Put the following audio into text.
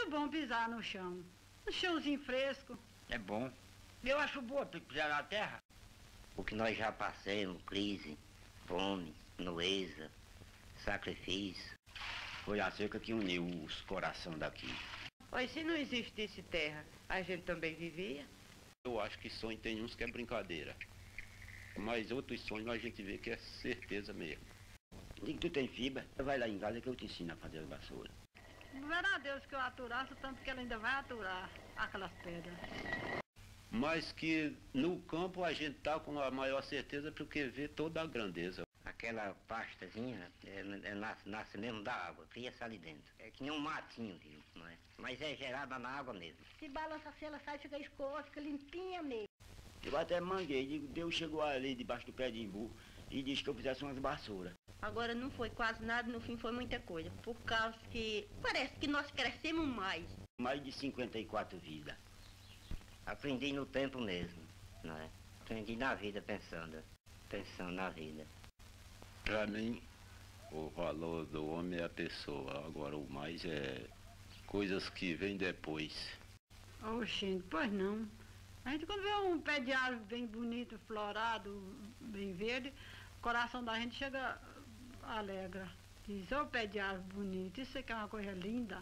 muito bom pisar no chão. Um chãozinho fresco. É bom. Eu acho boa pisar na terra. O que nós já passamos, crise, fome, noeza, sacrifício. Foi a seca que uniu os corações daqui. Mas se não existisse terra, a gente também vivia? Eu acho que sonho tem uns que é brincadeira. Mas outros sonhos a gente vê que é certeza mesmo. Diga que tu tem fibra, vai lá em casa que eu te ensino a fazer a vassoura. Não era a Deus que eu aturasse, tanto que ela ainda vai aturar aquelas pedras. Mas que no campo a gente tá com a maior certeza porque vê toda a grandeza. Aquela pastazinha nasce mesmo da água, cria-se ali dentro. É que nem um matinho, viu? Não é? Mas é gerada na água mesmo. Se balança assim, ela sai, fica escova, fica limpinha mesmo. Eu até manguei, digo, Deus chegou ali debaixo do pé de imbu e disse que eu fizesse umas vassouras. Agora não foi quase nada, no fim foi muita coisa. Por causa que parece que nós crescemos mais. Mais de 54 vidas. Aprendi no tempo mesmo, não é? Aprendi na vida pensando na vida. Para mim, o valor do homem é a pessoa. Agora o mais é coisas que vêm depois. Oxente, pois não. A gente quando vê um pé de árvore bem bonito, florado, bem verde, o coração da gente chega alegra. Diz, ô pé de árvore bonito, isso aqui é uma coisa linda.